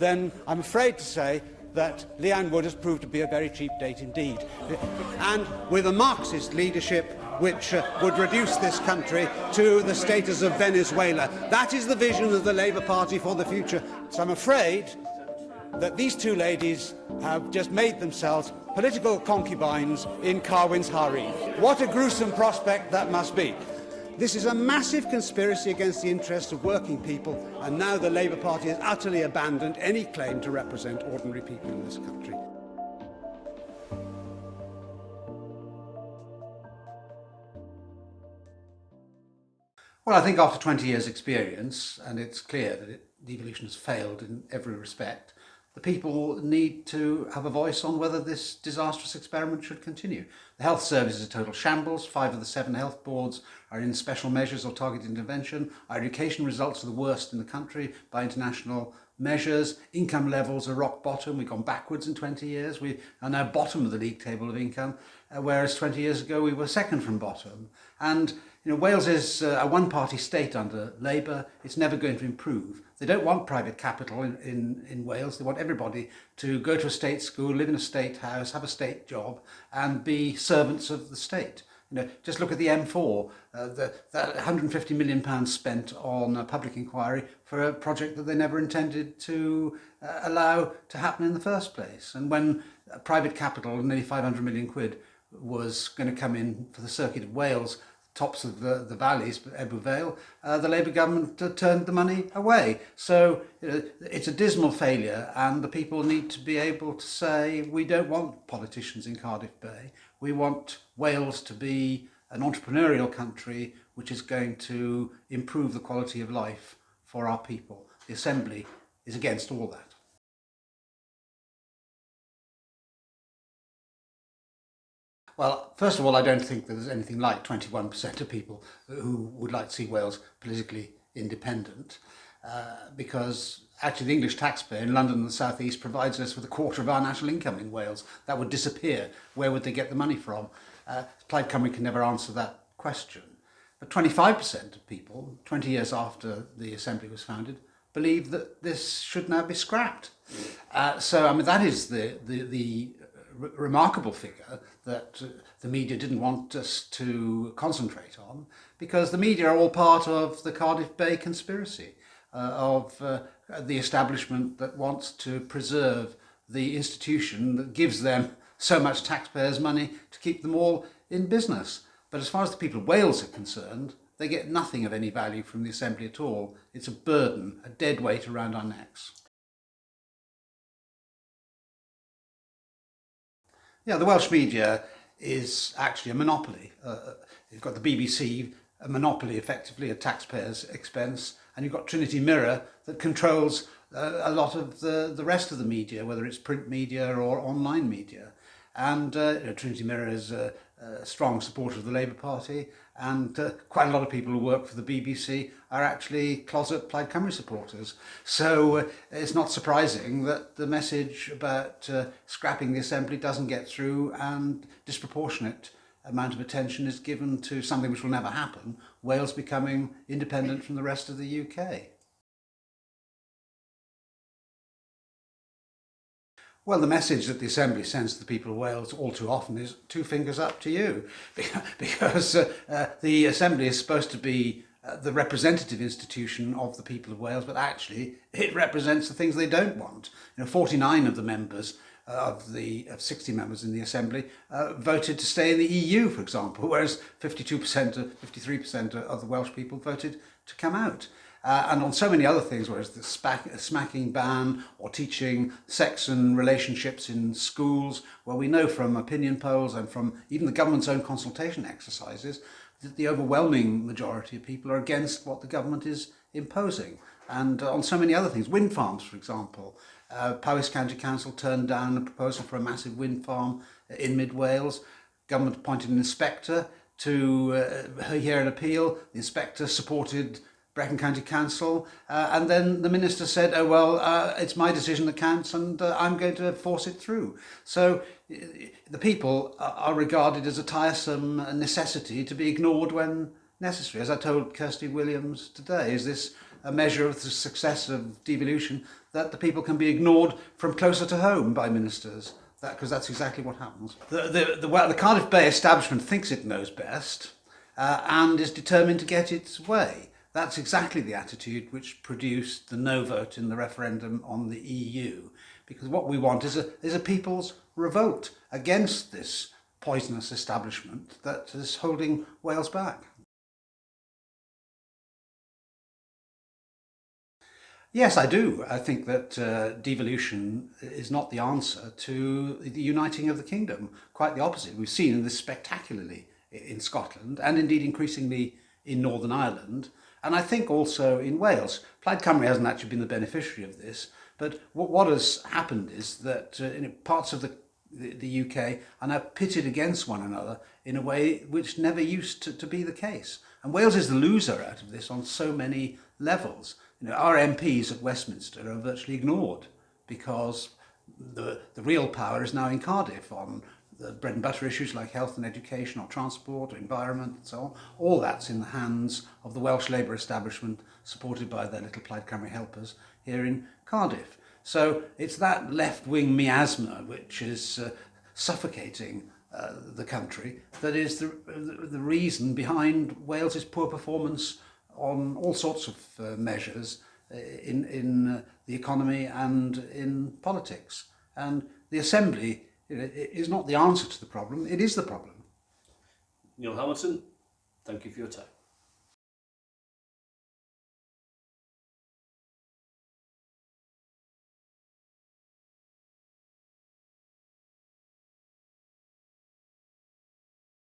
then I'm afraid to say that Leanne Wood has proved to be a very cheap date indeed. And with a Marxist leadership which would reduce this country to the status of Venezuela. That is the vision of the Labour Party for the future. So I'm afraid that these two ladies have just made themselves political concubines in Carwyn's harem. What a gruesome prospect that must be. This is a massive conspiracy against the interests of working people, and now the Labour Party has utterly abandoned any claim to represent ordinary people in this country. Well, I think after 20 years' experience, and it's clear that devolution has failed in every respect, the people need to have a voice on whether this disastrous experiment should continue. The health service is a total shambles. 5 of the 7 health boards are in special measures or targeted intervention. Our education results are the worst in the country by international measures. Income levels are rock bottom. We've gone backwards in 20 years. We are now bottom of the league table of income, whereas 20 years ago we were second from bottom. And Wales is a one-party state under Labour. It's never going to improve. They don't want private capital in Wales. They want everybody to go to a state school, live in a state house, have a state job, and be servants of the state. Just look at the M4, that £150 million spent on a public inquiry for a project that they never intended to allow to happen in the first place. And when private capital, nearly 500 million quid, was going to come in for the Circuit of Wales, tops of the valleys, Ebbw Vale, the Labour government turned the money away. So it's a dismal failure, and the people need to be able to say, we don't want politicians in Cardiff Bay. We want Wales to be an entrepreneurial country which is going to improve the quality of life for our people. The Assembly is against all that. Well, first of all, I don't think there's anything like 21% of people who would like to see Wales politically independent, because actually the English taxpayer in London and the South East provides us with a quarter of our national income in Wales. That would disappear. Where would they get the money from? Plaid Cymru can never answer that question. But 25% of people, 20 years after the Assembly was founded, believe that this should now be scrapped. So, I mean, that is the remarkable figure that the media didn't want us to concentrate on, because the media are all part of the Cardiff Bay conspiracy of the establishment that wants to preserve the institution that gives them so much taxpayers' money to keep them all in business. But as far as the people of Wales are concerned, they get nothing of any value from the Assembly at all. It's a burden, a dead weight around our necks. Yeah, the Welsh media is actually a monopoly. You've got the BBC, a monopoly effectively at taxpayers' expense, and you've got Trinity Mirror that controls a lot of the rest of the media, whether it's print media or online media. And Trinity Mirror is a strong supporter of the Labour Party, and quite a lot of people who work for the BBC are actually closet Plaid Cymru supporters. So it's not surprising that the message about scrapping the Assembly doesn't get through, and disproportionate amount of attention is given to something which will never happen: Wales becoming independent from the rest of the UK. Well, the message that the Assembly sends to the people of Wales all too often is 2 fingers up to you, because the Assembly is supposed to be the representative institution of the people of Wales, but actually it represents the things they don't want. 49 of the members of 60 members in the Assembly voted to stay in the EU, for example, whereas 53% of the Welsh people voted to come out. And on so many other things, whereas the smacking ban or teaching sex and relationships in schools, well, we know from opinion polls and from even the government's own consultation exercises that the overwhelming majority of people are against what the government is imposing. And on so many other things, wind farms, for example. Powys County Council turned down a proposal for a massive wind farm in mid-Wales. Government appointed an inspector to hear an appeal. The inspector supported Brecon County Council, and then the minister said, oh well, it's my decision that counts, and I'm going to force it through. So the people are regarded as a tiresome necessity to be ignored when necessary. As I told Kirsty Williams today, is this a measure of the success of devolution that the people can be ignored from closer to home by ministers, because that's exactly what happens. The Cardiff Bay establishment thinks it knows best and is determined to get its way. That's exactly the attitude which produced the no vote in the referendum on the EU, because what we want is a people's revolt against this poisonous establishment that is holding Wales back. Yes, I do. I think that devolution is not the answer to the uniting of the kingdom. Quite the opposite. We've seen this spectacularly in Scotland and indeed increasingly in Northern Ireland, and I think also in Wales. Plaid Cymru hasn't actually been the beneficiary of this, but what has happened is that parts of the UK are now pitted against one another in a way which never used to be the case. And Wales is the loser out of this on so many levels. Our MPs at Westminster are virtually ignored because the real power is now in Cardiff on the bread and butter issues like health and education or transport or environment and so on. All that's in the hands of the Welsh Labour establishment supported by their little Plaid Cymru helpers here in Cardiff. So it's that left-wing miasma which is suffocating the country that is the reason behind Wales's poor performance on all sorts of measures in the economy and in politics. And the Assembly is not the answer to the problem, it is the problem. Neil Hamilton, thank you for your time.